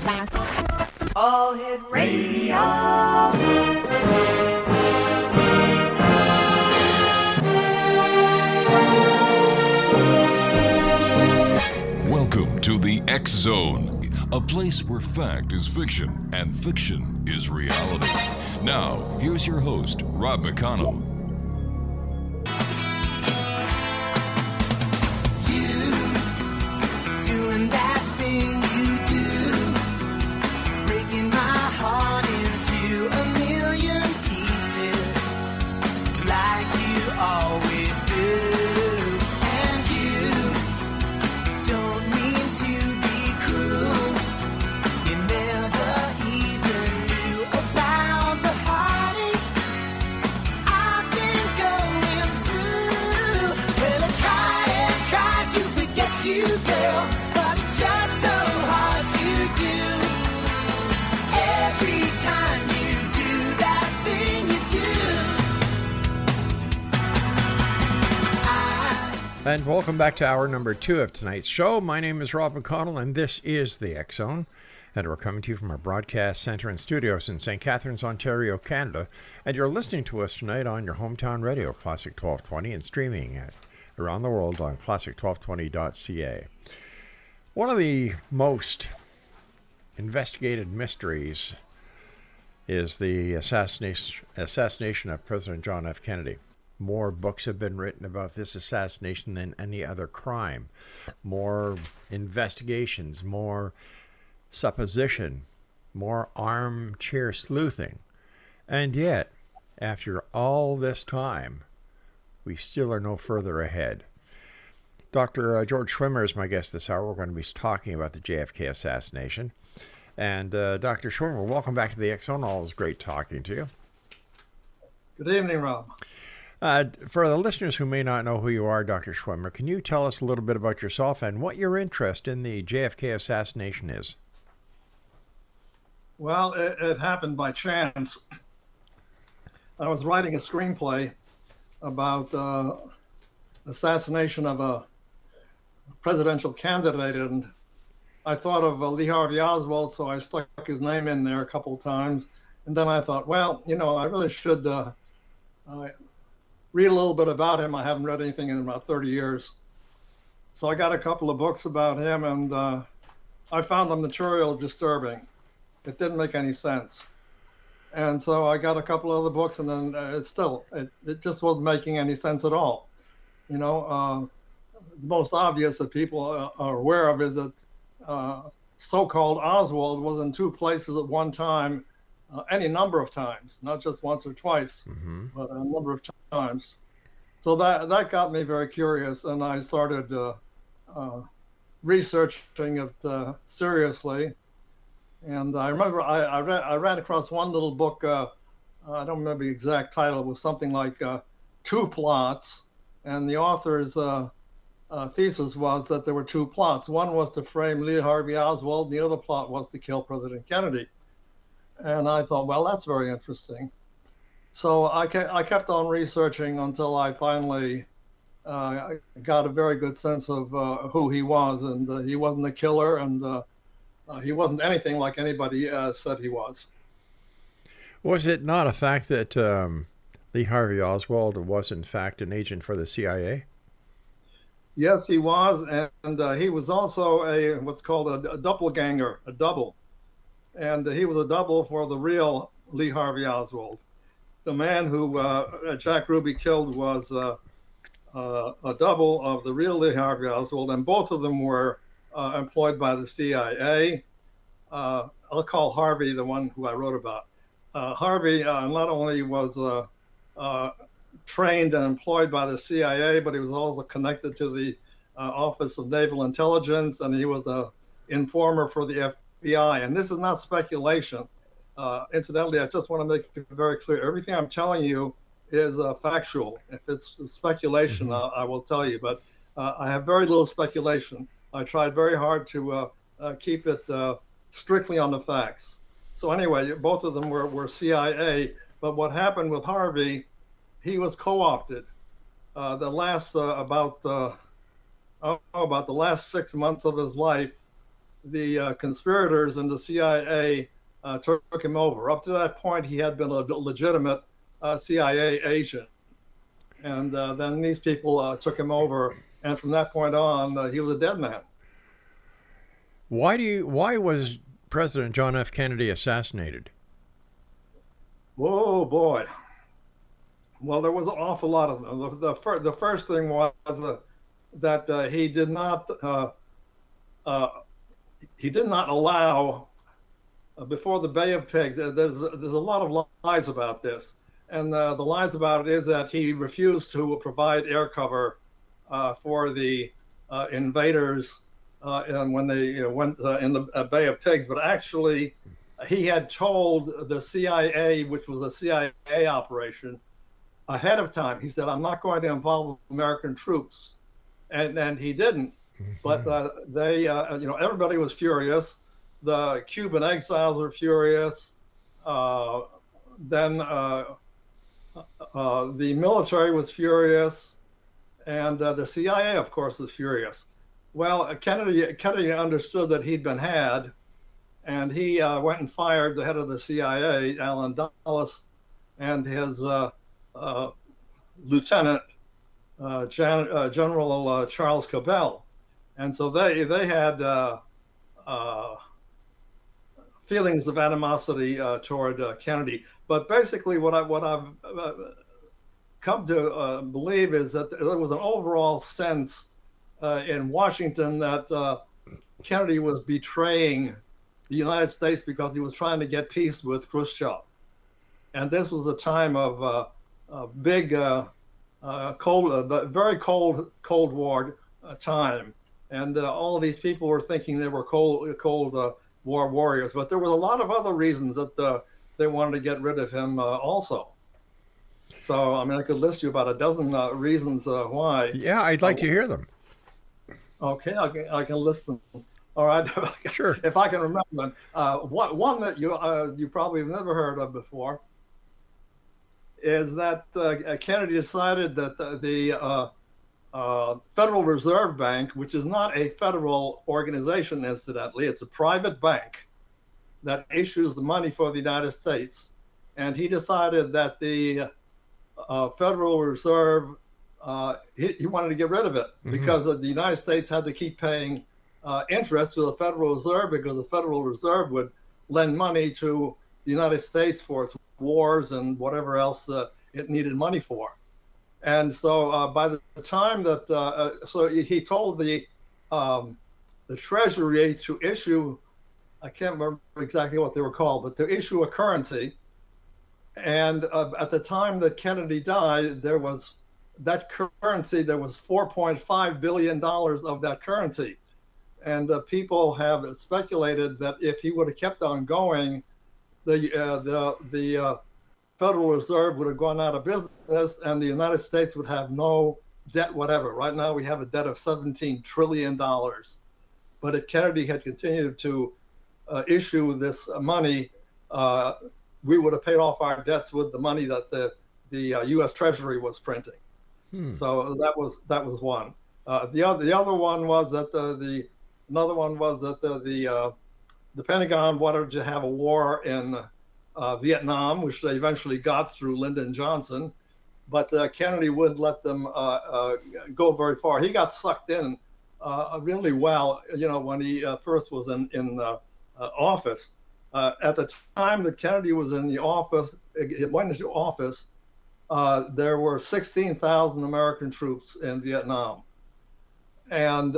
All Hit Radio. Welcome to the X Zone, a place where fact is fiction and fiction is reality. Now, here's your host, Rob McConnell. Doing that thing you do, breaking my heart into a million pieces, like you always do. And you don't mean to be cruel. You never even knew about the heartache I've been going through. Well, I try to forget you, girl. Just so hard to do. Every time you do that thing you do. And welcome back to hour number 2 of tonight's show. My name is Rob McConnell, and this is the X Zone. And we're coming to you from our broadcast center and studios in St. Catharines, Ontario, Canada. And you're listening to us tonight on your hometown radio, Classic 1220, and streaming around the world on classic1220.ca. One of the most investigated mysteries is the assassination of President John F. Kennedy. More books have been written about this assassination than any other crime. More investigations, more supposition, more armchair sleuthing. And yet, after all this time, we still are no further ahead. Dr. George Schwimmer is my guest this hour. We're going to be talking about the JFK assassination. And Dr. Schwimmer, welcome back to the X Zone. Always great talking to you. Good evening, Rob. For the listeners who may not know who you are, Dr. Schwimmer, can you tell us a little bit about yourself and what your interest in the JFK assassination is? Well, it happened by chance. I was writing a screenplay about assassination of a presidential candidate, and I thought of Lee Harvey Oswald, so I stuck his name in there a couple of times. And then I thought, well, I really should read a little bit about him. I haven't read anything in about 30 years. So I got a couple of books about him, and I found the material disturbing. It didn't make any sense. And so I got a couple of other books, and then it just wasn't making any sense at all. The most obvious that people are aware of is that so-called Oswald was in two places at one time, any number of times, not just once or twice, but a number of times. So that got me very curious, and I started researching it seriously. And I remember I ran across one little book, I don't remember the exact title, it was something like Two Plots, and the author's thesis was that there were two plots. One was to frame Lee Harvey Oswald, the other plot was to kill President Kennedy. And I thought, well, that's very interesting. So I kept on researching until I finally got a very good sense of who he was, and he wasn't a killer, and he wasn't anything like anybody said he was. Was it not a fact that Lee Harvey Oswald was, in fact, an agent for the CIA? Yes, he was, and he was also what's called a doppelganger, a double. And he was a double for the real Lee Harvey Oswald. The man who Jack Ruby killed was a double of the real Lee Harvey Oswald, and both of them were employed by the CIA. I'll call Harvey the one who I wrote about. Harvey not only was trained and employed by the CIA, but he was also connected to the Office of Naval Intelligence, and he was the informer for the FBI. And this is not speculation. Incidentally, I just want to make it very clear. Everything I'm telling you is factual. If it's speculation, I will tell you. But I have very little speculation. I tried very hard to keep it strictly on the facts. So anyway, both of them were CIA. But what happened with Harvey, he was co-opted. The last about the last 6 months of his life, the conspirators in the CIA took him over. Up to that point, he had been a legitimate CIA agent. And then these people took him over. And from that point on, he was a dead man. Why was President John F. Kennedy assassinated? Whoa, boy. Well, there was an awful lot of them. The first thing was that he did not allow before the Bay of Pigs. There's a lot of lies about this, and the lies about it is that he refused to provide air cover for the invaders and when they went in the Bay of Pigs. But actually, he had told the CIA, which was a CIA operation, ahead of time. He said, "I'm not going to involve American troops," and he didn't. But they, everybody was furious. The Cuban exiles were furious. Then the military was furious, and the CIA, of course, was furious. Well, Kennedy understood that he'd been had, and he went and fired the head of the CIA, Allen Dulles, and his lieutenant, General Charles Cabell. And so they had feelings of animosity toward Kennedy. But basically, what I've come to believe is that there was an overall sense in Washington that Kennedy was betraying the United States because he was trying to get peace with Khrushchev. And this was a time of big, very Cold War time. And all of these people were thinking they were Cold War warriors. But there was a lot of other reasons that they wanted to get rid of him also. So, I mean, I could list you about a dozen reasons why. Yeah, I'd like to hear them. Okay, I can list them. All right. Sure. If I can remember them. One that you probably have never heard of before is that Kennedy decided that the Federal Reserve Bank, which is not a federal organization, incidentally, it's a private bank that issues the money for the United States. And he decided that the Federal Reserve, he wanted to get rid of it because the United States had to keep paying interest to the Federal Reserve because the Federal Reserve would lend money to the United States for its wars and whatever else it needed money for. And so by the time that, so he told the Treasury to issue, I can't remember exactly what they were called, but to issue a currency. And at the time that Kennedy died, there was that currency, there was $4.5 billion of that currency. And people have speculated that if he would have kept on going, the Federal Reserve would have gone out of business and the United States would have no debt whatever. Right now we have a debt of $17 trillion. But if Kennedy had continued to issue this money, we would have paid off our debts with the money that the U.S. Treasury was printing. So that was one. The other one was that the Pentagon wanted to have a war in Vietnam, which they eventually got through Lyndon Johnson, but Kennedy wouldn't let them go very far. He got sucked in really well, when he first was in office. At the time that Kennedy was in the office, it went into office, there were 16,000 American troops in Vietnam. And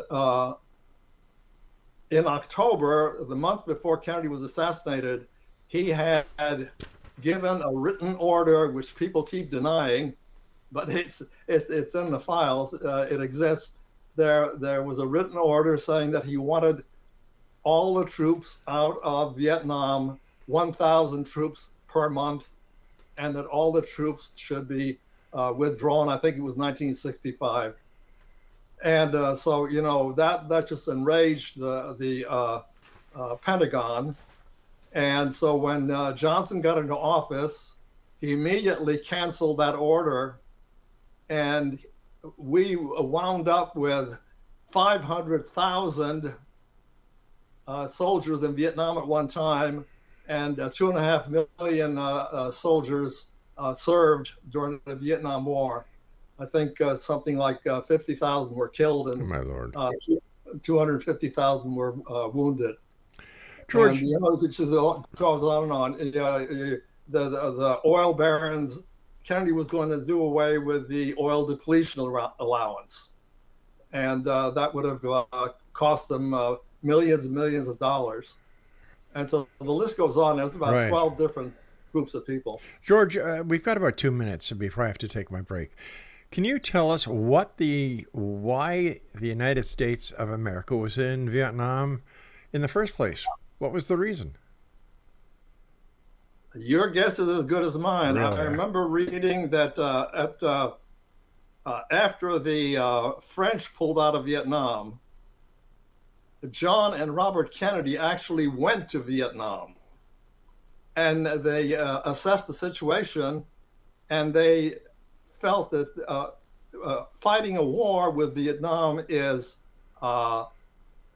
in October, the month before Kennedy was assassinated, he had given a written order, which people keep denying, but it's in the files. It exists. There was a written order saying that he wanted all the troops out of Vietnam, 1,000 troops per month, and that all the troops should be withdrawn. I think it was 1965. And so, that just enraged the Pentagon. And so when Johnson got into office, he immediately canceled that order. And we wound up with 500,000 soldiers in Vietnam at one time, and 2.5 million soldiers served during the Vietnam War. I think something like 50,000 were killed and My Lord. 250,000 were wounded. George, And, it just goes on and on. The oil barons, Kennedy was going to do away with the oil depletion allowance. And that would have cost them millions and millions of dollars. And so the list goes on. There's about Right. 12 different groups of people. George, we've got about 2 minutes before I have to take my break. Can you tell us why the United States of America was in Vietnam in the first place? What was the reason? Your guess is as good as mine. Really? I remember reading that after the French pulled out of Vietnam, John and Robert Kennedy actually went to Vietnam, and they assessed the situation, and they felt that fighting a war with Vietnam is a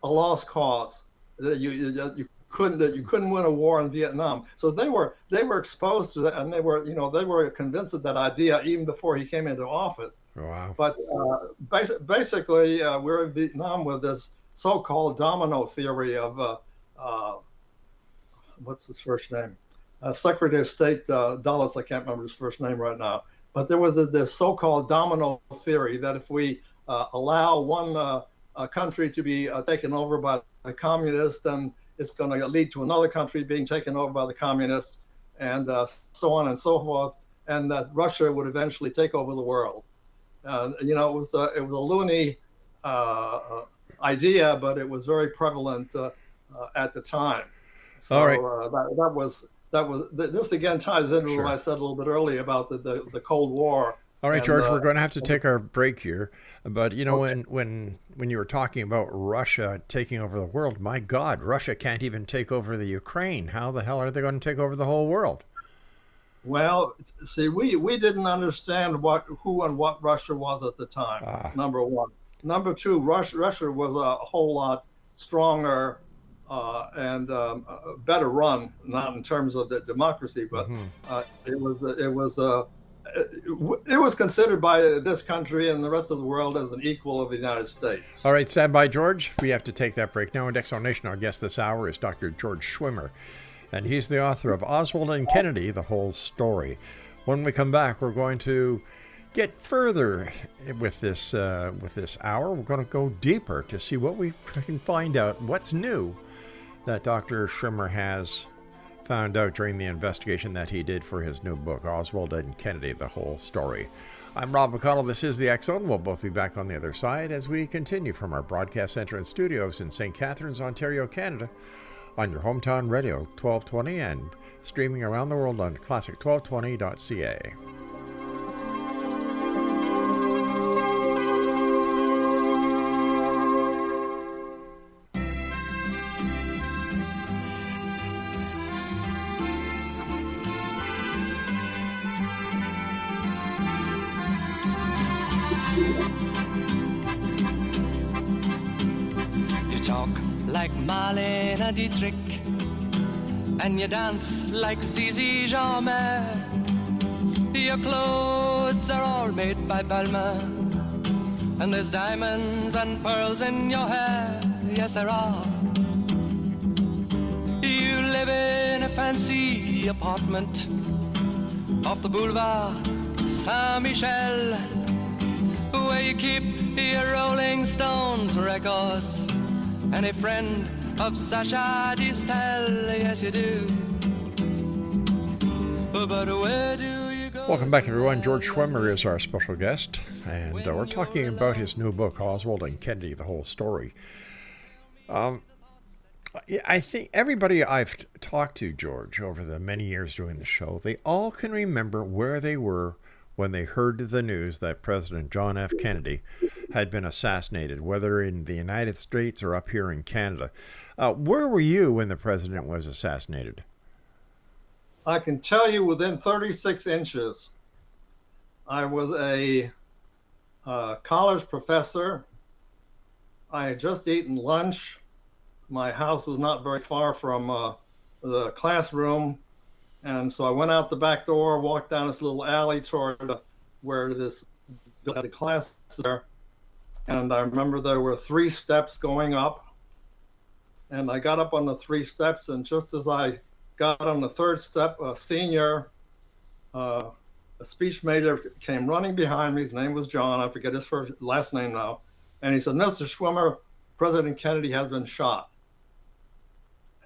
lost cause. That you couldn't win a war in Vietnam. So they were exposed to that, and they were convinced of that idea even before he came into office. Wow. But basically, we're in Vietnam with this so-called domino theory of what's his first name? Secretary of State Dulles. I can't remember his first name right now. But there was this so-called domino theory that if we allow one country to be taken over by the communists, then it's going to lead to another country being taken over by the communists, and so on and so forth, and that Russia would eventually take over the world. It was a loony idea, but it was very prevalent at the time. So All right. This again ties into Sure. what I said a little bit earlier about the Cold War. All right, And, George, we're going to have to take our break here. But, when you were talking about Russia taking over the world, my God, Russia can't even take over the Ukraine. How the hell are they going to take over the whole world? Well, see, we didn't understand who and what Russia was at the time, number one. Number two, Russia was a whole lot stronger and better run, not in terms of the democracy, but it was considered by this country and the rest of the world as an equal of the United States. All right, stand by, George. We have to take that break now. In Exonation, our guest this hour is Dr. George Schwimmer, and he's the author of Oswald and Kennedy, The Whole Story. When we come back, we're going to get further with this hour. We're going to go deeper to see what we can find out, what's new that Dr. Schwimmer has found out during the investigation that he did for his new book, Oswald and Kennedy, The Whole Story. I'm Rob McConnell. This is the X-Zone. We'll both be back on the other side as we continue from our broadcast center and studios in St. Catharines, Ontario, Canada, on your hometown radio, 1220, and streaming around the world on classic1220.ca. Talk like Marlene Dietrich, and you dance like Zizi Jeanmaire. Your clothes are all made by Balmain, and there's diamonds and pearls in your hair. Yes, there are. You live in a fancy apartment off the boulevard Saint-Michel, where you keep your Rolling Stones records and a friend of Sacha Distel. Yes, you do. But where do you go? Welcome back, everyone. George Schwimmer is our special guest, and we're talking about his new book, Oswald and Kennedy, The Whole Story. I think everybody I've talked to, George, over the many years doing the show, they all can remember where they were when they heard the news that President John F. Kennedy had been assassinated, whether in the United States or up here in Canada. Where were you when the president was assassinated? I can tell you within 36 inches. I was a college professor. I had just eaten lunch my house was not very far from the classroom. And so I went out the back door, walked down this little alley toward where the class is there. And I remember there were 3 steps going up. And I got up on the 3 steps, and just as I got on the 3rd step, a senior, a speech major came running behind me. His name was John. I forget his last name now. And he said, "Mr. Schwimmer, President Kennedy has been shot."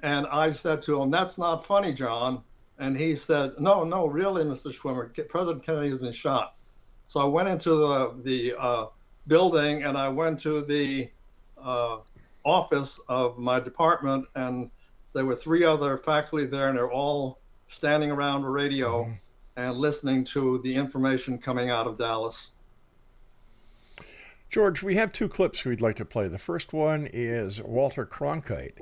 And I said to him, "That's not funny, John." And he said, no, really, Mr. Schwimmer, President Kennedy has been shot." So I went into the building, and I went to the office of my department, and there were 3 other faculty there, and they're all standing around a radio and listening to the information coming out of Dallas. George, we have 2 clips we'd like to play. The first one is Walter Cronkite,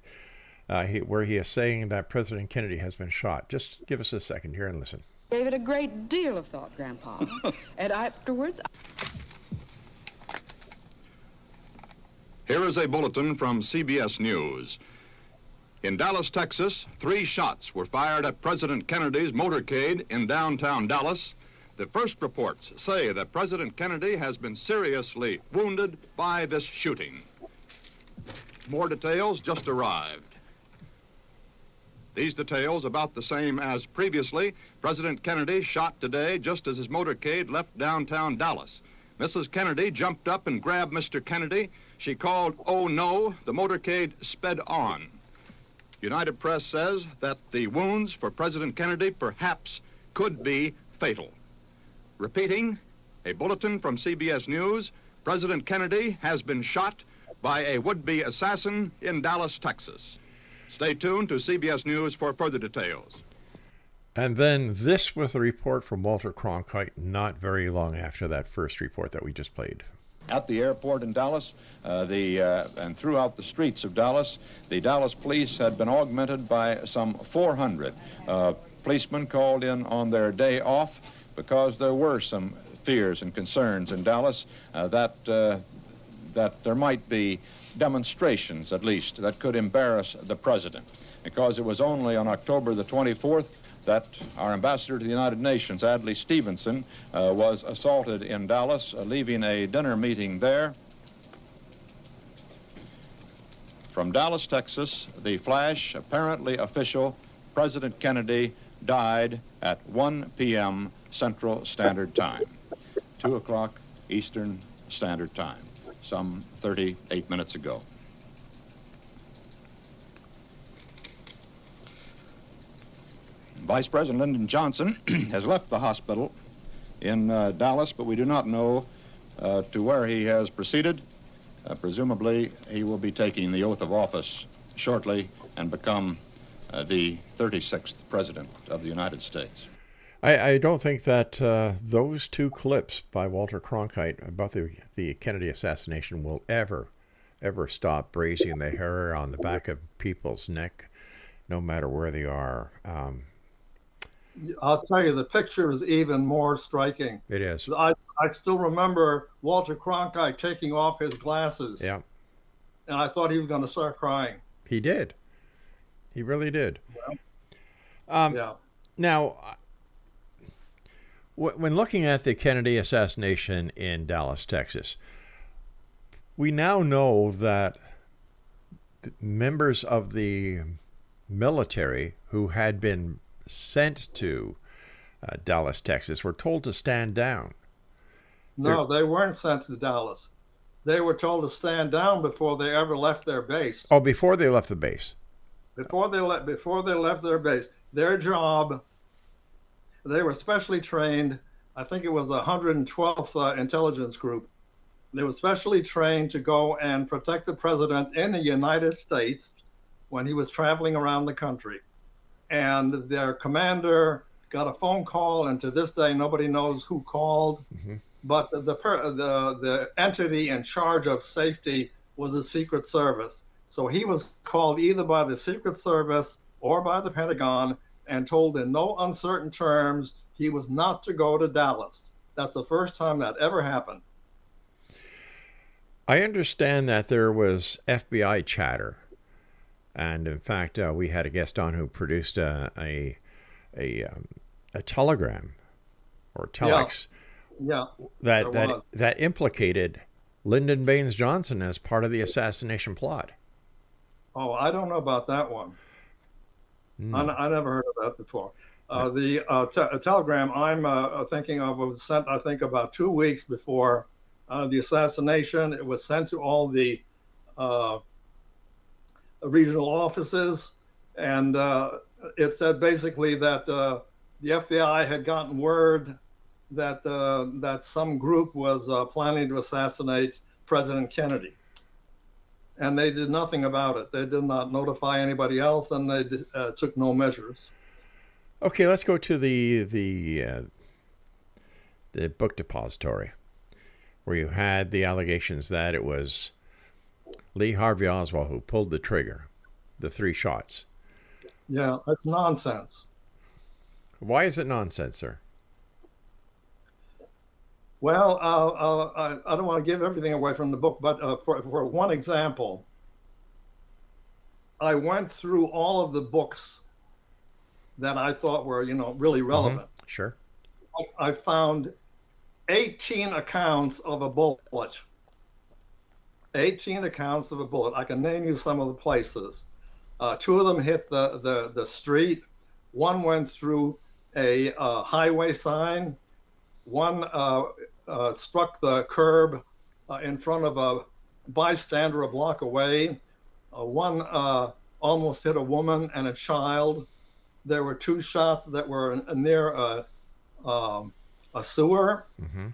where he is saying that President Kennedy has been shot. Just give us a second here and listen. Gave it a great deal of thought, Grandpa. And afterwards... Here is a bulletin from CBS News. In Dallas, Texas, 3 shots were fired at President Kennedy's motorcade in downtown Dallas. The first reports say that President Kennedy has been seriously wounded by this shooting. More details just arrived. These details about the same as previously. President Kennedy shot today just as his motorcade left downtown Dallas. Mrs. Kennedy jumped up and grabbed Mr. Kennedy. She called, "Oh no," the motorcade sped on. United Press says that the wounds for President Kennedy perhaps could be fatal. Repeating, a bulletin from CBS News, President Kennedy has been shot by a would-be assassin in Dallas, Texas. Stay tuned to CBS News for further details. And then this was a report from Walter Cronkite not very long after that first report that we just played. At the airport in Dallas, and throughout the streets of Dallas, the Dallas police had been augmented by some 400 policemen called in on their day off because there were some fears and concerns in Dallas that there might be demonstrations, at least, that could embarrass the president. Because it was only on October the 24th that our ambassador to the United Nations, Adlai Stevenson, was assaulted in Dallas, leaving a dinner meeting there. From Dallas, Texas, the flash, apparently official, President Kennedy died at 1 p.m. Central Standard Time, 2 o'clock Eastern Standard Time, some 38 minutes ago. Vice President Lyndon Johnson has left the hospital in Dallas, but we do not know to where he has proceeded. Presumably, he will be taking the oath of office shortly and become the 36th President of the United States. I don't think that those 2 clips by Walter Cronkite about the Kennedy assassination will ever stop raising the hair on the back of people's neck, no matter where they are. I'll tell you, the picture is even more striking. It is. I still remember Walter Cronkite taking off his glasses. Yeah. And I thought he was going to start crying. He did. He really did. Yeah. Now, when looking at the Kennedy assassination in Dallas, Texas, we now know that members of the military who had been sent to Dallas, Texas, were told to stand down. No, they weren't sent to Dallas. They were told to stand down before they ever left their base. Oh, before they left the base. Before they left their base, their job. They were specially trained. I think it was the 112th Intelligence Group. They were specially trained to go and protect the president in the United States when he was traveling around the country. And their commander got a phone call, and to this day, nobody knows who called. Mm-hmm. But the entity in charge of safety was the Secret Service. So he was called either by the Secret Service or by the Pentagon and told in no uncertain terms he was not to go to Dallas. That's the first time that ever happened. I understand that there was FBI chatter And in fact, we had a guest on who produced a telegram or telex that implicated Lyndon Baines Johnson as part of the assassination plot. Oh, I don't know about that one. I never heard of that before. The telegram I'm thinking of was sent, I think, about 2 weeks before the assassination. It was sent to all the regional offices, and it said basically that the FBI had gotten word that some group was planning to assassinate President Kennedy, and they did nothing about it. They did not notify anybody else, and they took no measures. Okay, let's go to the book depository, where you had the allegations that it was Lee Harvey Oswald who pulled the trigger, the 3 shots. Yeah, that's nonsense. Why is it nonsense, sir? Well, I don't want to give everything away from the book, but for one example, I went through all of the books that I thought were, really relevant. Mm-hmm. Sure. I found 18 accounts of a bullet. 18 accounts of a bullet. I can name you some of the places. 2 of them hit the street. 1 went through a highway sign. 1 struck the curb in front of a bystander a block away. 1 almost hit a woman and a child. There were 2 shots that were near a sewer. Mm-hmm.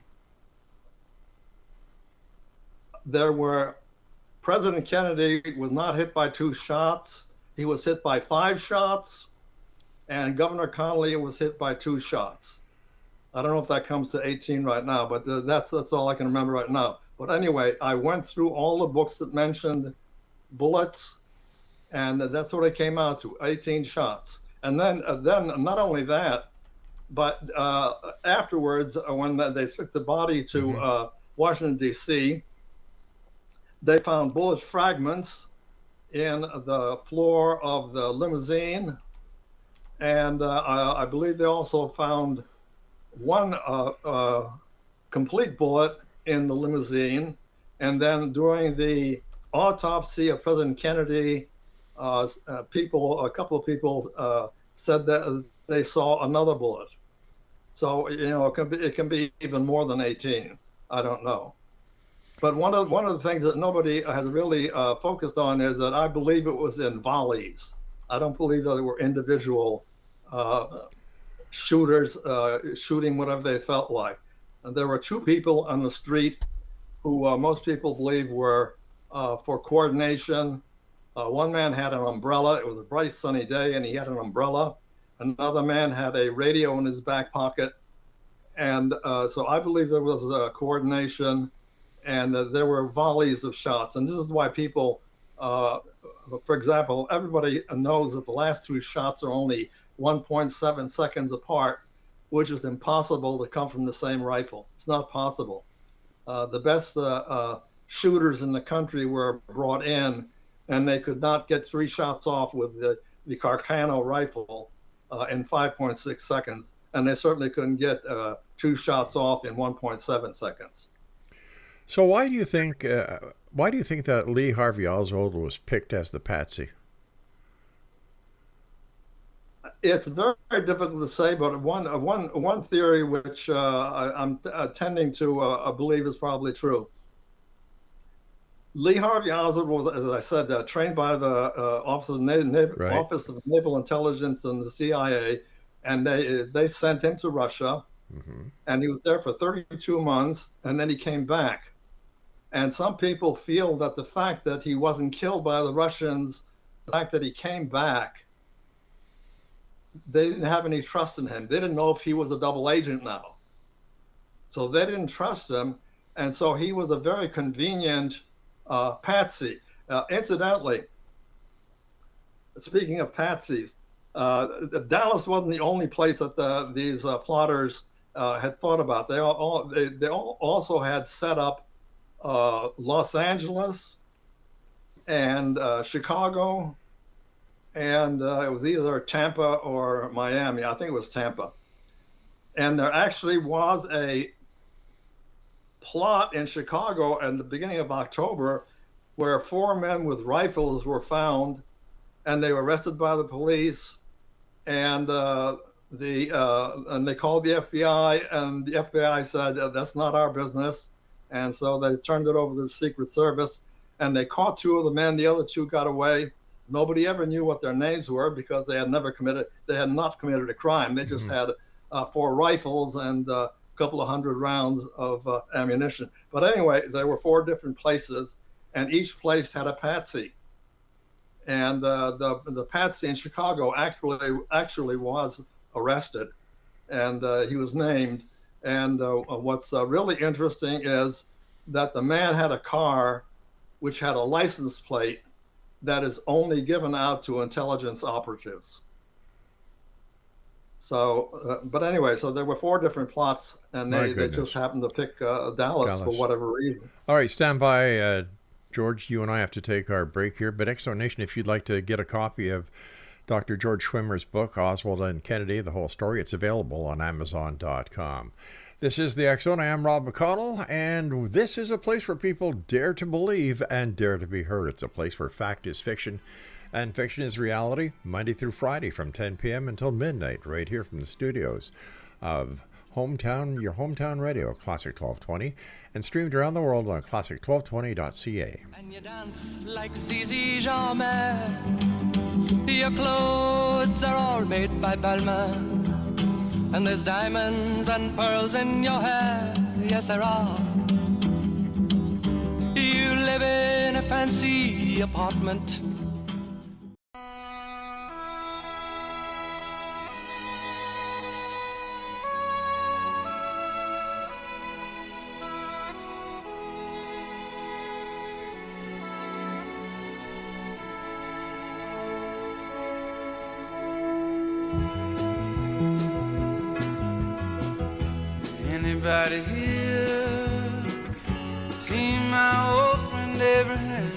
President Kennedy was not hit by 2 shots. He was hit by 5 shots, and Governor Connolly was hit by 2 shots. I don't know if that comes to 18 right now, but that's all I can remember right now. But anyway, I went through all the books that mentioned bullets, and that's what it came out to, 18 shots. And then not only that, but afterwards, when they took the body to Washington, D.C., they found bullet fragments in the floor of the limousine. And I believe they also found 1 complete bullet in the limousine. And then during the autopsy of President Kennedy, a couple of people said that they saw another bullet. So, it can be even more than 18. I don't know. But one of the things that nobody has really focused on is that I believe it was in volleys. I don't believe that there were individual shooters shooting whatever they felt like. And there were 2 people on the street who most people believe were for coordination. 1 man had an umbrella. It was a bright sunny day, and he had an umbrella. Another man had a radio in his back pocket. And so I believe there was coordination, and there were volleys of shots. And this is why people, for example, everybody knows that the last 2 shots are only 1.7 seconds apart, which is impossible to come from the same rifle. It's not possible. The best shooters in the country were brought in, and they could not get 3 shots off with the Carcano rifle in 5.6 seconds. And they certainly couldn't get 2 shots off in 1.7 seconds. So why do you think that Lee Harvey Oswald was picked as the patsy? It's very, very difficult to say, but one theory which I'm tending to believe is probably true. Lee Harvey Oswald was, as I said, trained by the Office of Naval Intelligence and the CIA, and they sent him to Russia, and he was there for 32 months, and then he came back. And some people feel that the fact that he wasn't killed by the Russians, the fact that he came back, they didn't have any trust in him. They didn't know if he was a double agent now. So they didn't trust him, and so he was a very convenient patsy. Incidentally, speaking of patsies, Dallas wasn't the only place that these plotters had thought about. They all also had set up Los Angeles and Chicago and it was either Tampa or Miami. I think it was Tampa. And there actually was a plot in Chicago at the beginning of October where 4 men with rifles were found, and they were arrested by the police, and they called the FBI, and the FBI said, that's not our business. And so they turned it over to the Secret Service, and they caught 2 of the men. The other 2 got away. Nobody ever knew what their names were because they had not committed a crime. They just had 4 rifles and a couple of hundred rounds of ammunition. But anyway, there were 4 different places, and each place had a patsy. And the patsy in Chicago actually was arrested, and he was named. And what's really interesting is that the man had a car which had a license plate that is only given out to intelligence operatives. So, but anyway, so there were 4 different plots, and they just happened to pick Dallas for whatever reason. All right, stand by, George. You and I have to take our break here. But Exo Nation, if you'd like to get a copy of Dr. George Schwimmer's book, Oswald and Kennedy, The Whole Story, it's available on Amazon.com. This is the X-Zone. I am Rob McConnell, and this is a place where people dare to believe and dare to be heard. It's a place where fact is fiction and fiction is reality, Monday through Friday from 10 p.m. until midnight, right here from the studios of your hometown radio, Classic 1220, and streamed around the world on classic1220.ca. And you dance like Zizi Jamais. Your clothes are all made by Balmain. And there's diamonds and pearls in your hair, yes there are. You live in a fancy apartment. Anybody here seen my old friend Abraham?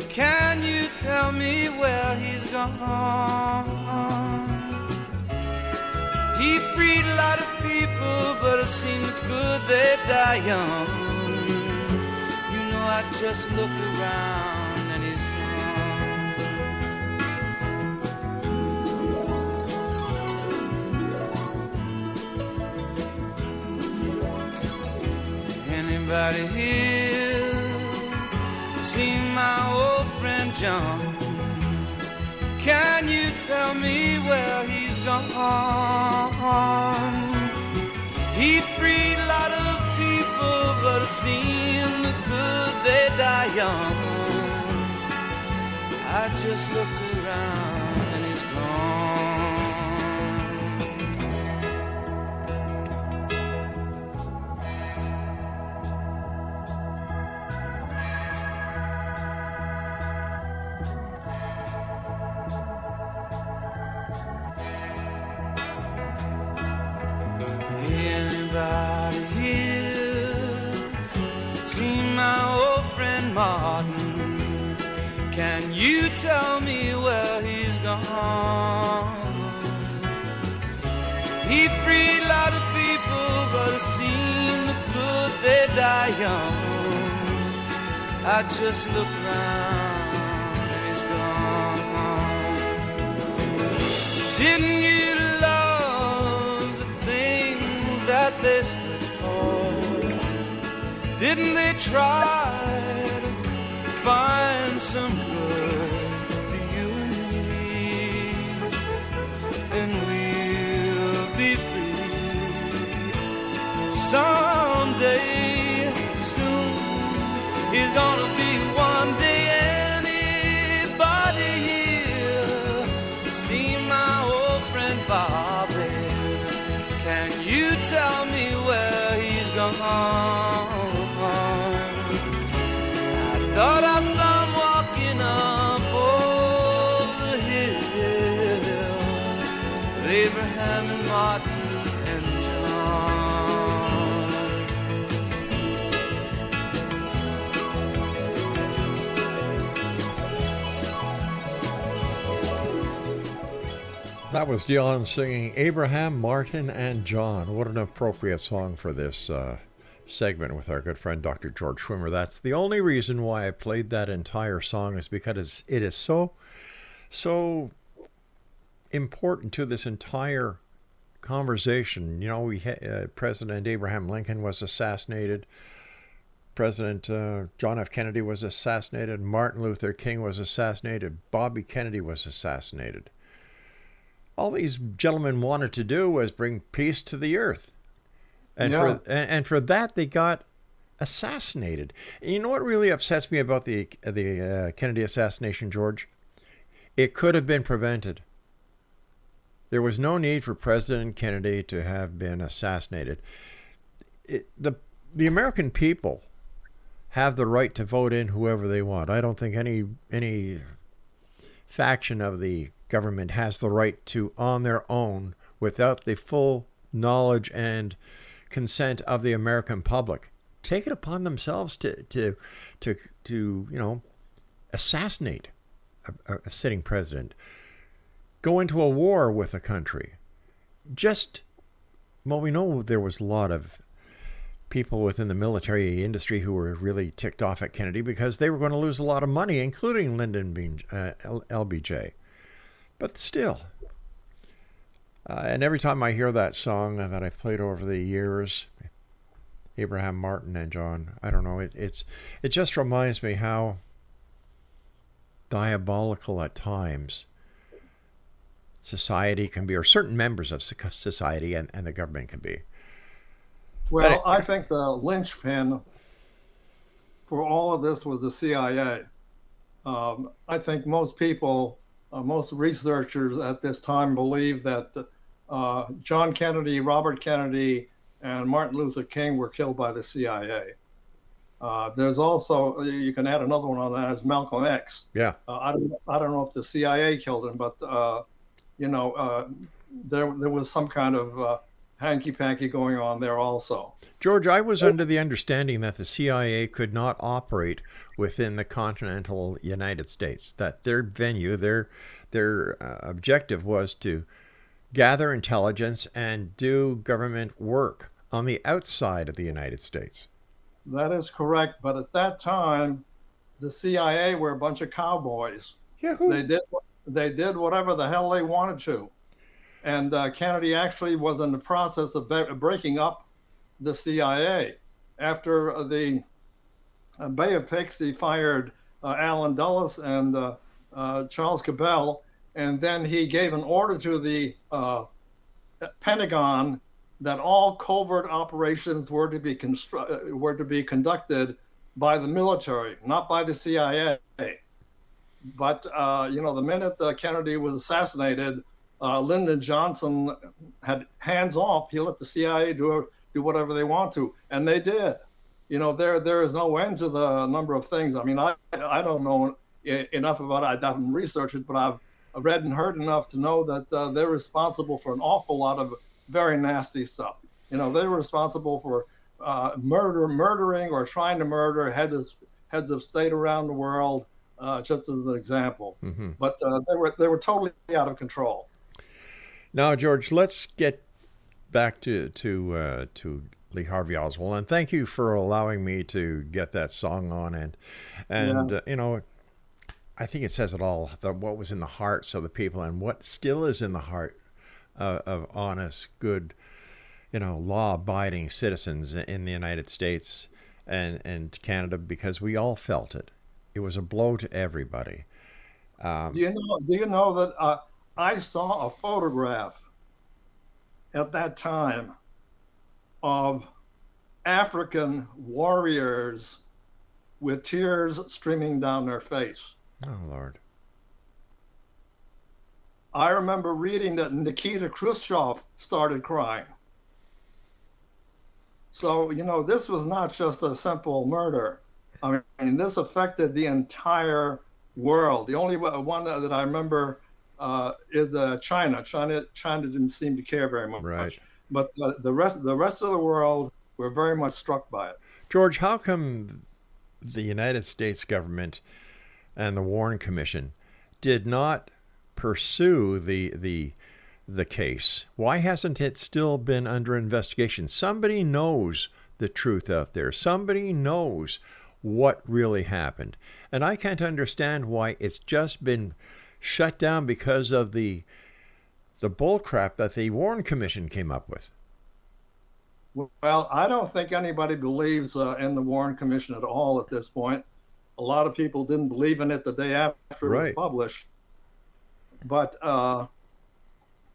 Can you tell me where he's gone? He freed a lot of people, but it seemed good they die young. You know, I just looked around and he's gone. Anybody here seen my old friend John? Can you tell me where he's gone? He freed a lot of people, but it seemed good they die young. I just looked around and he's gone. Anybody here seen my old friend Martin? Can you tell me where he's gone? He freed a lot of people, but it seemed good they die young. I just looked around and he's gone. Didn't you they stood for? Didn't they try to find some good for you and me? Then we'll be free someday soon. He's gonna be one day. Anybody here see my old friend Bobby? Can you tell me where he's gone? I thought I saw him walking up over the hill with Abraham and Martin and John. That was Dion singing Abraham, Martin, and John. What an appropriate song for this segment with our good friend Dr. George Schwimmer. That's the only reason why I played that entire song, is because it is so important to this entire conversation. You know, we President Abraham Lincoln was assassinated. President John F. Kennedy was assassinated. Martin Luther King was assassinated. Bobby Kennedy was assassinated. All these gentlemen wanted to do was bring peace to the earth. And for that, they got assassinated. And you know what really upsets me about the Kennedy assassination, George? It could have been prevented. There was no need for President Kennedy to have been assassinated. The American people have the right to vote in whoever they want. I don't think any faction of the government has the right to, on their own, without the full knowledge and consent of the American public, take it upon themselves to assassinate a sitting president, go into a war with a country. We know there was a lot of people within the military industry who were really ticked off at Kennedy because they were going to lose a lot of money, including Lyndon LBJ. But still, and every time I hear that song that I've played over the years, Abraham, Martin, and John, I don't know, it just reminds me how diabolical at times society can be, or certain members of society and the government can be. Well, I think the linchpin for all of this was the CIA. I think most people, most researchers at this time believe that John Kennedy, Robert Kennedy, and Martin Luther King were killed by the CIA. There's also, you can add another one on that, is Malcolm X. Yeah. I don't know if the CIA killed him, but there was some kind of hanky-panky going on there also. George, I was under the understanding that the CIA could not operate within the continental United States, that their venue, their objective was to gather intelligence and do government work on the outside of the United States. That is correct, but at that time, the CIA were a bunch of cowboys. Yahoo. They did whatever the hell they wanted to. And Kennedy actually was in the process of breaking up the CIA. After the Bay of Pigs, he fired Allen Dulles and Charles Cabell, and then he gave an order to the Pentagon that all covert operations were to be conducted by the military, not by the CIA. But the minute Kennedy was assassinated, Lyndon Johnson had hands off. He let the CIA do whatever they want to, and they did. There is no end to the number of things. I mean, I don't know enough about it. I haven't researched it, but I've read and heard enough to know that they're responsible for an awful lot of very nasty stuff. They were responsible for murdering or trying to murder heads of state around the world, just as an example. Mm-hmm. But they were totally out of control. Now, George, let's get back to Lee Harvey Oswald, and thank you for allowing me to get that song on. And I think it says it all. What was in the hearts of the people, and what still is in the heart of honest, good, law-abiding citizens in the United States and Canada, because we all felt it. It was a blow to everybody. Do you know that? I saw a photograph at that time of African warriors with tears streaming down their face. Oh, Lord. I remember reading that Nikita Khrushchev started crying. So, this was not just a simple murder. I mean, this affected the entire world. The only one that I remember is China. China didn't seem to care very much. Right. But the rest of the world were very much struck by it. George, how come the United States government and the Warren Commission did not pursue the the case? Why hasn't it still been under investigation? Somebody knows the truth out there. Somebody knows what really happened. And I can't understand why it's just been shut down because of the bullcrap that the Warren Commission came up with. Well, I don't think anybody believes in the Warren Commission at all at this point. A lot of people didn't believe in it the day after it was published. But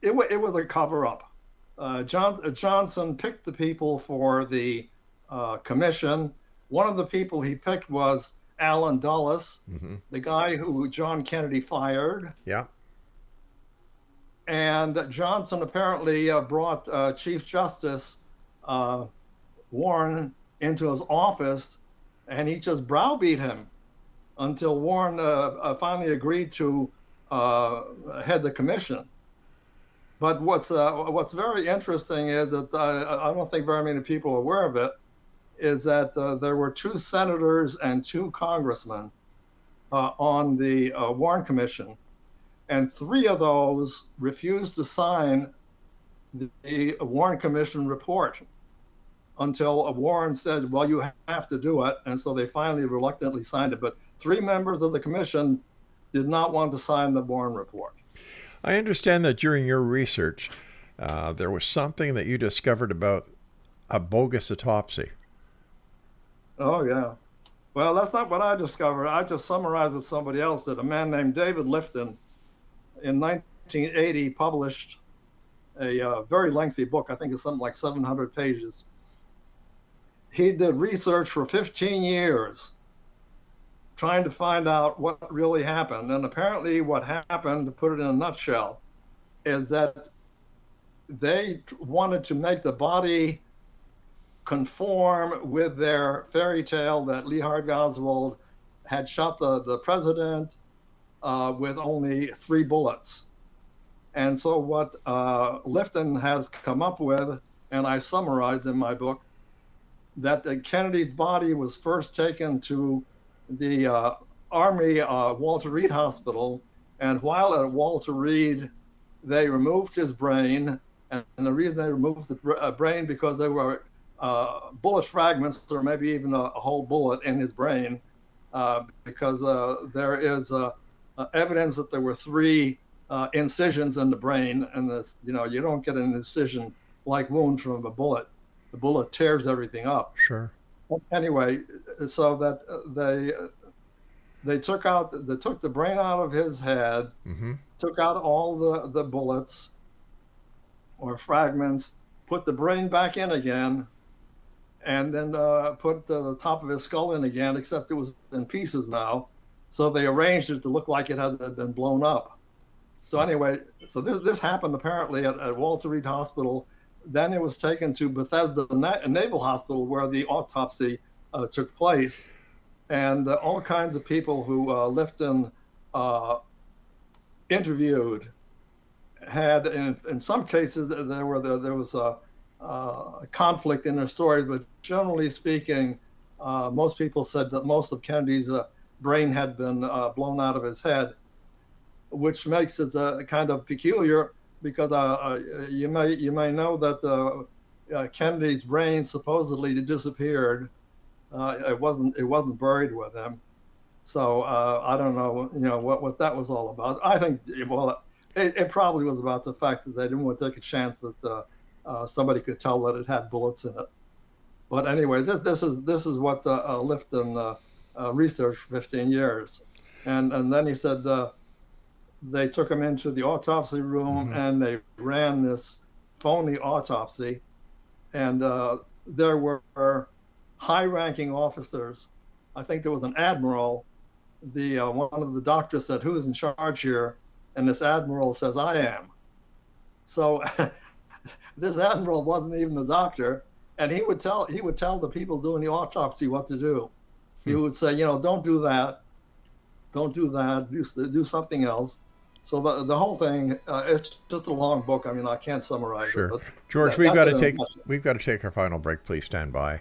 it was a cover-up. Johnson picked the people for the commission. One of the people he picked was Allen Dulles, the guy who John Kennedy fired. Yeah. And Johnson apparently brought Chief Justice Warren into his office, and he just browbeat him until Warren finally agreed to head the commission. But what's very interesting is that I don't think very many people are aware of it, is that there were 2 senators and 2 congressmen on the Warren Commission, and 3 of those refused to sign the Warren Commission report until Warren said, well, you have to do it. And so they finally reluctantly signed it. But 3 members of the commission did not want to sign the Warren report. I understand that during your research, there was something that you discovered about a bogus autopsy. Oh, yeah. Well, that's not what I discovered. I just summarized with somebody else that a man named David Lifton in 1980 published a very lengthy book. I think it's something like 700 pages. He did research for 15 years trying to find out what really happened. And apparently what happened, to put it in a nutshell, is that they wanted to make the body conform with their fairy tale that Lee Harvey Oswald had shot the president with only 3 bullets. And so what Lifton has come up with, and I summarize in my book, that Kennedy's body was first taken to the Army Walter Reed Hospital, and while at Walter Reed, they removed his brain, and the reason they removed the brain because there were bullet fragments, or maybe even a whole bullet in his brain, because there is evidence that there were 3 incisions in the brain, and this, you don't get an incision-like wound from a bullet. The bullet tears everything up. Sure. Anyway, so that they took the brain out of his head, took out all the bullets or fragments, put the brain back in again, and then put the top of his skull in again, except it was in pieces now. So they arranged it to look like it had been blown up. So anyway, so this happened apparently at Walter Reed Hospital. Then it was taken to Bethesda Naval Hospital, where the autopsy took place. And all kinds of people who Lifton interviewed had, in some cases, there was a conflict in their stories, but generally speaking, most people said that most of Kennedy's brain had been blown out of his head, which makes it kind of peculiar, because you may know that Kennedy's brain supposedly disappeared. It wasn't buried with him. So I don't know, what that was all about. I think, it probably was about the fact that they didn't want to take a chance that somebody could tell that it had bullets in it. But anyway, this is what Lifton researched for 15 years, and then he said they took him into the autopsy room and they ran this phony autopsy, and there were high-ranking officers. I think there was an admiral. One of the doctors said, "Who is in charge here?" And this admiral says, "I am." So this admiral wasn't even the doctor, and he would tell the people doing the autopsy what to do. He would say, "Don't do that. Don't do that. Do something else." So the whole thing, it's just a long book. I mean, I can't summarize it. But George, we've got to take our final break. Please stand by.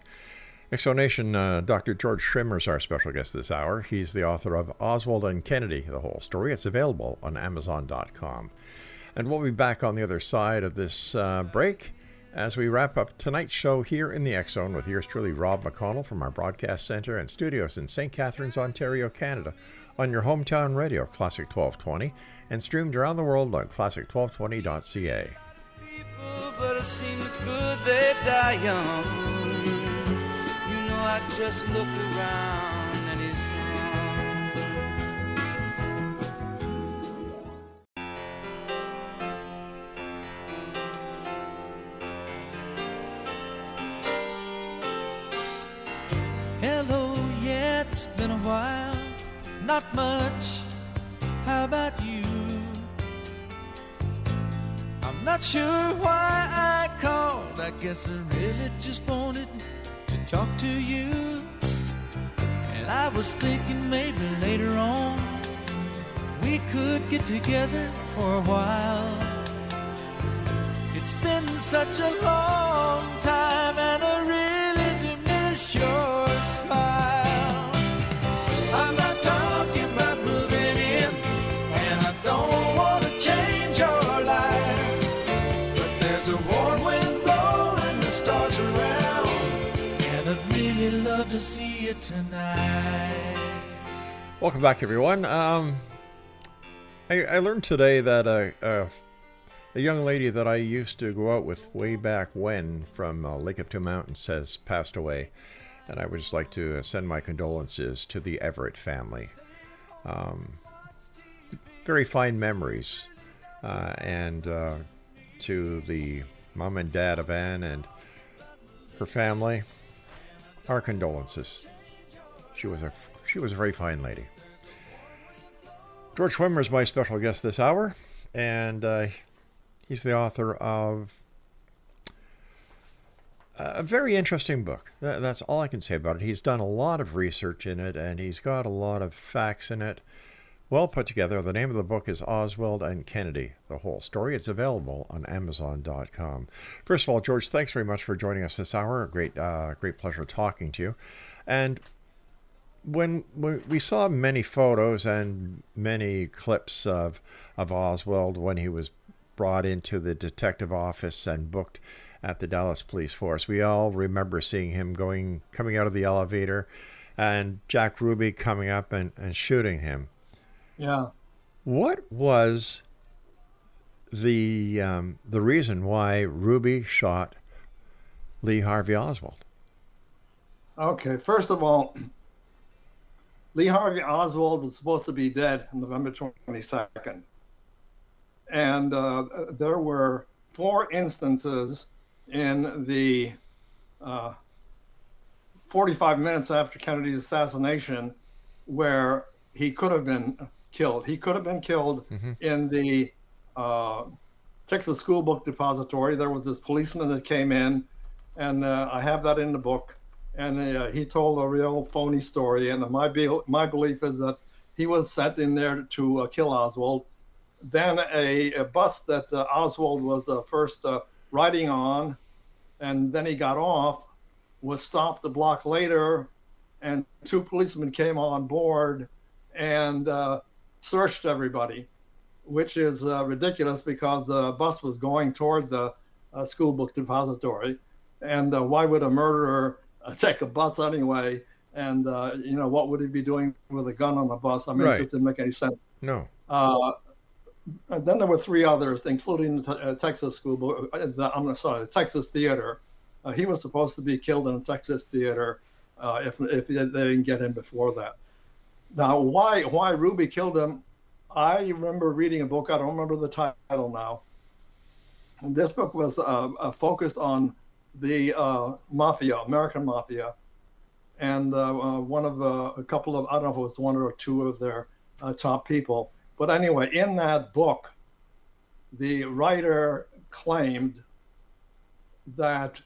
Exonation, Dr. George Schwimmer is our special guest this hour. He's the author of Oswald and Kennedy, The Whole Story. It's available on Amazon.com. And we'll be back on the other side of this break as we wrap up tonight's show here in the X Zone with yours truly, Rob McConnell, from our broadcast center and studios in St. Catharines, Ontario, Canada, on your hometown radio, Classic 1220, and streamed around the world on classic1220.ca. People, but it seemed good they die young. You know, I just looked around and he's gone. Hello, yeah, it's been a while. Not much. How about you? I'm not sure why I called. I guess I really just wanted to talk to you. And I was thinking maybe later on we could get together for a while. It's been such a long time and I really do miss your smile. I'm not talking about moving in, and I don't want to change your life, but there's a warm wind blowing the stars around, and I'd really love to see you tonight. Welcome back, everyone. I learned today that a young lady that I used to go out with way back when from Lake of Two Mountains has passed away. And I would just like to send my condolences to the Everett family. Very fine memories. And to the mom and dad of Anne and her family, our condolences. She was a very fine lady. George Schwimmer is my special guest this hour, and he's the author of a very interesting book. That's all I can say about it. He's done a lot of research in it, and he's got a lot of facts in it. Well put together. The name of the book is Oswald and Kennedy, The Whole Story. It's available on Amazon.com. First of all, George, thanks very much for joining us this hour. Great pleasure talking to you. And when we saw many photos and many clips of Oswald when he was brought into the detective office and booked at the Dallas Police Force, we all remember seeing him coming out of the elevator and Jack Ruby coming up and shooting him. Yeah. What was the reason why Ruby shot Lee Harvey Oswald? Okay, first of all, Lee Harvey Oswald was supposed to be dead on November 22nd. And there were 4 instances in the 45 minutes after Kennedy's assassination where he could have been killed. He could have been killed in the Texas School Book Depository. There was this policeman that came in, and I have that in the book. And he told a real phony story. And my belief is that he was sent in there to kill Oswald. Then a bus that Oswald was first riding on, and then he got off, was stopped a block later, and 2 policemen came on board and searched everybody, which is ridiculous because the bus was going toward the school book depository. And why would a murderer take a bus anyway? And, what would he be doing with a gun on the bus? I mean, Right. It just didn't make any sense. No. And then there were 3 others, including the Texas School Book, the Texas Theater. He was supposed to be killed in a Texas theater if they didn't get him before that. Now, why Ruby killed him, I remember reading a book, I don't remember the title now. And this book was focused on the mafia, American mafia. And one of a couple of, I don't know if it was 1 or 2 of their top people. But anyway, in that book, the writer claimed that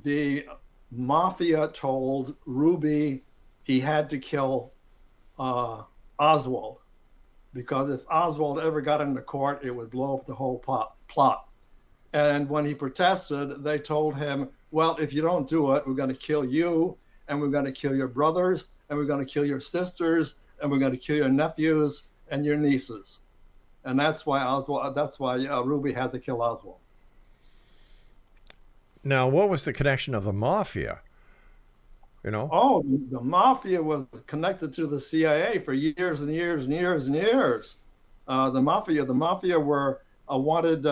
the mafia told Ruby he had to kill Oswald, because if Oswald ever got into court, it would blow up the whole plot. And when he protested, they told him, well, if you don't do it, we're going to kill you, and we're going to kill your brothers, and we're going to kill your sisters, and we're going to kill your nephews and your nieces. and that's why Ruby had to kill Oswald. Now, what was the connection of the mafia? You know? Oh, the mafia was connected to the CIA for years and years and years and years. The mafia were wanted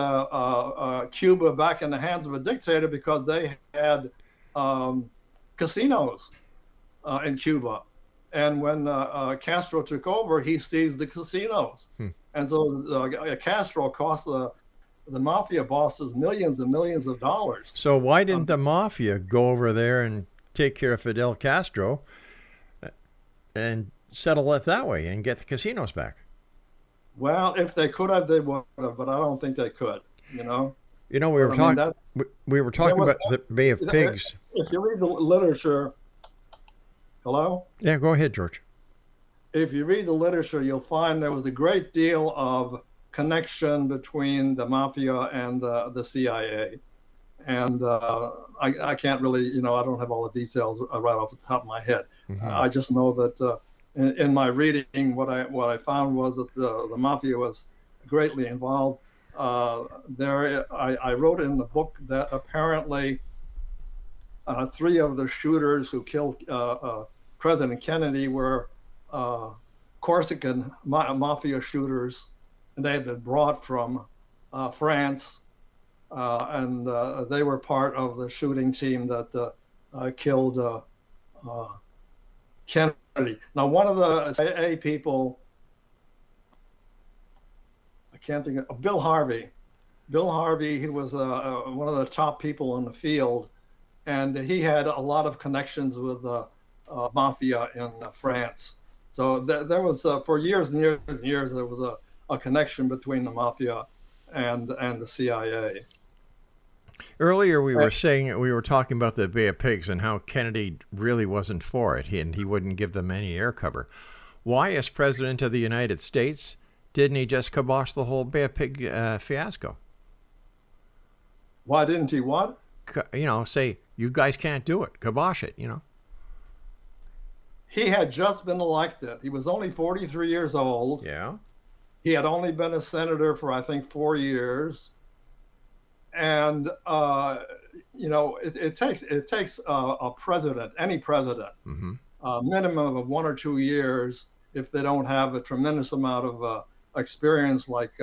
Cuba back in the hands of a dictator because they had casinos in Cuba. And when Castro took over, he seized the casinos. And so Castro cost the mafia bosses millions and millions of dollars. So why didn't the mafia go over there and take care of Fidel Castro and settle it that way and get the casinos back? Well, if they could have, they would have, but I don't think they could. We were talking about the Bay of Pigs. If you read the literature, hello? Yeah, go ahead, George. If you read the literature, you'll find there was a great deal of connection between the mafia and the CIA. And I can't really, I don't have all the details right off the top of my head. I just know that in my reading, what I found was that the mafia was greatly involved. I wrote in the book that apparently 3 of the shooters who killed President Kennedy were Corsican mafia shooters, and they had been brought from France, and they were part of the shooting team that killed Kennedy. Now, one of the CIA people, I can't think of, Bill Harvey. Bill Harvey, he was one of the top people in the field, and he had a lot of connections with the mafia in France. So there was, for years and years and years, there was a connection between the mafia and the CIA. Earlier, we were talking about the Bay of Pigs and how Kennedy really wasn't for it, and he wouldn't give them any air cover. Why, as President of the United States, didn't he just kibosh the whole Bay of Pig fiasco? Why didn't he what? Say, you guys can't do it. Kibosh it, He had just been elected. He was only 43 years old. Yeah. He had only been a senator for, I think, 4 years. And, it takes a president, any president, a minimum of 1 or 2 years if they don't have a tremendous amount of experience like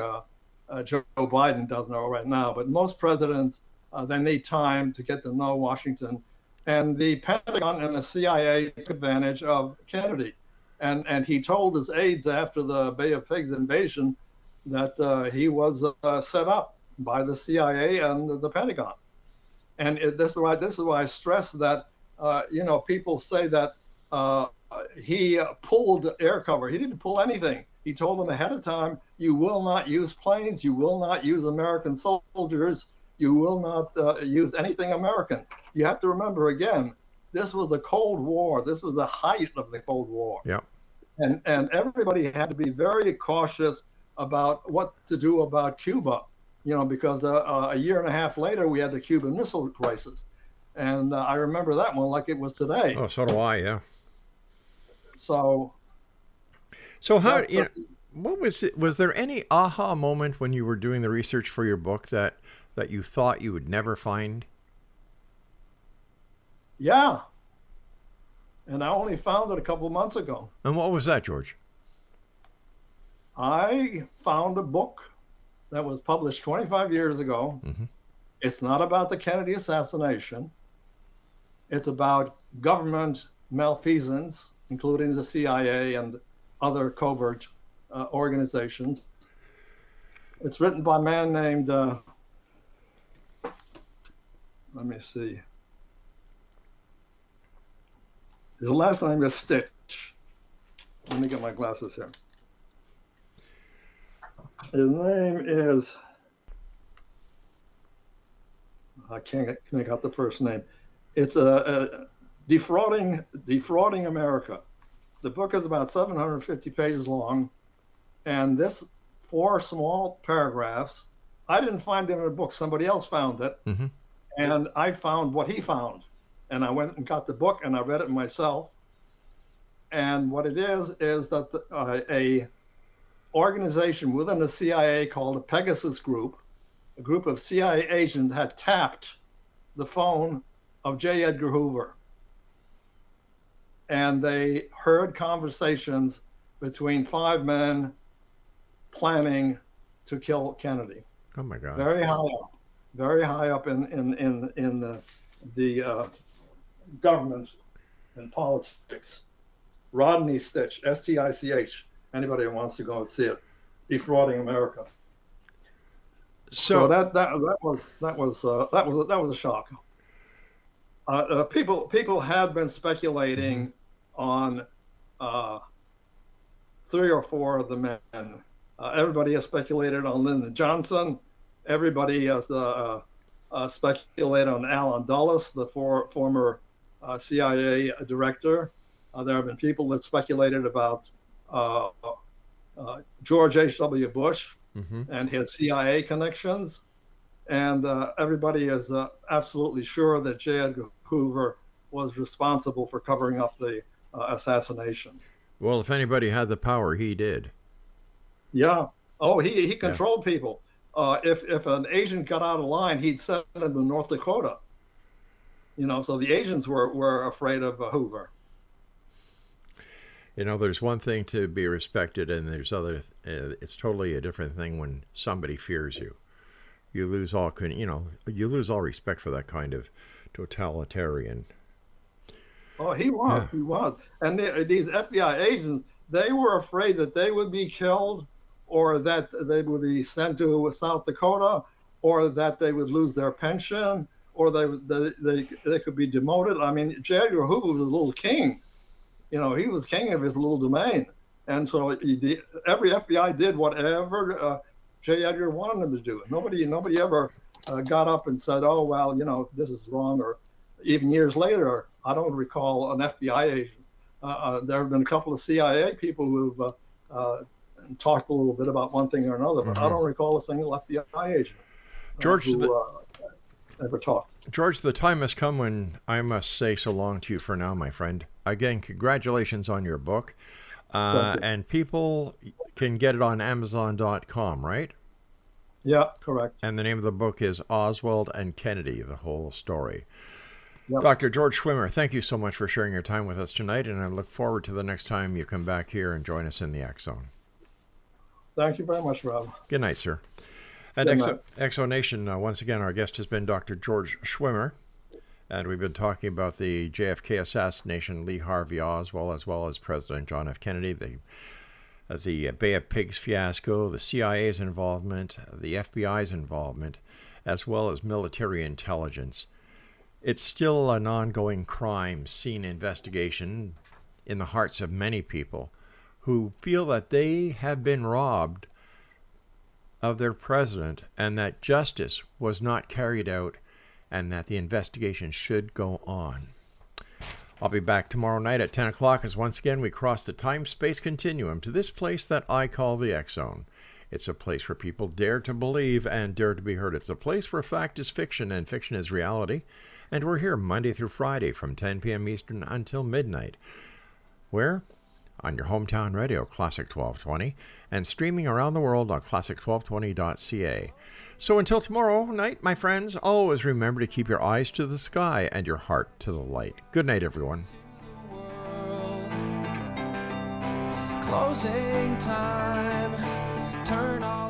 Joe Biden does know right now. But most presidents, they need time to get to know Washington. And the Pentagon and the CIA took advantage of Kennedy. And he told his aides after the Bay of Pigs invasion that he was set up by the CIA and the Pentagon. And this is why I stress that, people say that he pulled air cover. He didn't pull anything. He told them ahead of time, you will not use planes, you will not use American soldiers, you will not use anything American. You have to remember, again, this was the Cold War. This was the height of the Cold War. Yeah. And everybody had to be very cautious about what to do about Cuba, because a year and a half later, we had the Cuban Missile Crisis. And I remember that one like it was today. Oh, so do I, yeah. So how, what was there any aha moment when you were doing the research for your book that you thought you would never find? Yeah. And I only found it a couple of months ago. And what was that, George? I found a book that was published 25 years ago. It's not about the Kennedy assassination. It's about government malfeasance, including the CIA and other covert organizations. It's written by a man named, let me see. His last name is Stitch. Let me get my glasses here. His name is, I can't make out the first name. It's Defrauding America. The book is about 750 pages long, and this 4 small paragraphs, I didn't find it in a book. Somebody else found it, and I found what he found. And I went and got the book, and I read it myself. And what it is that a organization within the CIA called the Pegasus Group. A group of CIA agents had tapped the phone of J. Edgar Hoover. And they heard conversations between 5 men planning to kill Kennedy. Oh my God! Very high up in the government and politics. Rodney Stitch, S-T-I-C-H. Anybody who wants to go and see it, defrauding America. So that was a shock. People had been speculating on 3 or 4 of the men. Everybody has speculated on Lyndon Johnson. Everybody has speculated on Alan Dulles, the former CIA director. There have been people that speculated about George H.W. Bush and his CIA connections. And everybody is absolutely sure that J. Edgar Hoover was responsible for covering up the assassination. Well, if anybody had the power, he did. Yeah. Oh, he controlled people. If an agent got out of line, he'd send them to North Dakota. So the agents were afraid of Hoover. There's one thing to be respected, and there's other. It's totally a different thing when somebody fears you. You lose all respect for that kind of totalitarian. Oh, he was. And these FBI agents, they were afraid that they would be killed, or that they would be sent to South Dakota, or that they would lose their pension, or they could be demoted. I mean, J. Edgar Hoover was a little king. He was king of his little domain. And so every FBI did whatever J. Edgar wanted them to do. Nobody ever got up and said, oh, well, this is wrong. Or even years later, I don't recall an FBI agent. There have been a couple of CIA people who've talked a little bit about one thing or another, but I don't recall a single FBI agent who ever talked. George, the time has come when I must say so long to you for now, my friend. Again, congratulations on your book. And people can get it on Amazon.com, right? Yeah, correct. And the name of the book is Oswald and Kennedy, the whole story. Yep. Dr. George Schwimmer, thank you so much for sharing your time with us tonight, and I look forward to the next time you come back here and join us in the X Zone. Thank you very much, Rob. Good night, sir. At Exonation, once again, our guest has been Dr. George Schwimmer, and we've been talking about the JFK assassination, Lee Harvey Oswald, as well as President John F. Kennedy, the Bay of Pigs fiasco, the CIA's involvement, the FBI's involvement, as well as military intelligence. It's still an ongoing crime scene investigation in the hearts of many people who feel that they have been robbed of their president and that justice was not carried out and that the investigation should go on. I'll be back tomorrow night at 10 o'clock as once again we cross the time-space continuum to this place that I call the X Zone. It's a place where people dare to believe and dare to be heard. It's a place where fact is fiction and fiction is reality. And we're here Monday through Friday from 10 p.m. Eastern until midnight. Where? On your hometown radio, Classic 1220, and streaming around the world on classic1220.ca. So until tomorrow night, my friends, always remember to keep your eyes to the sky and your heart to the light. Good night, everyone. Closing time. Turn off.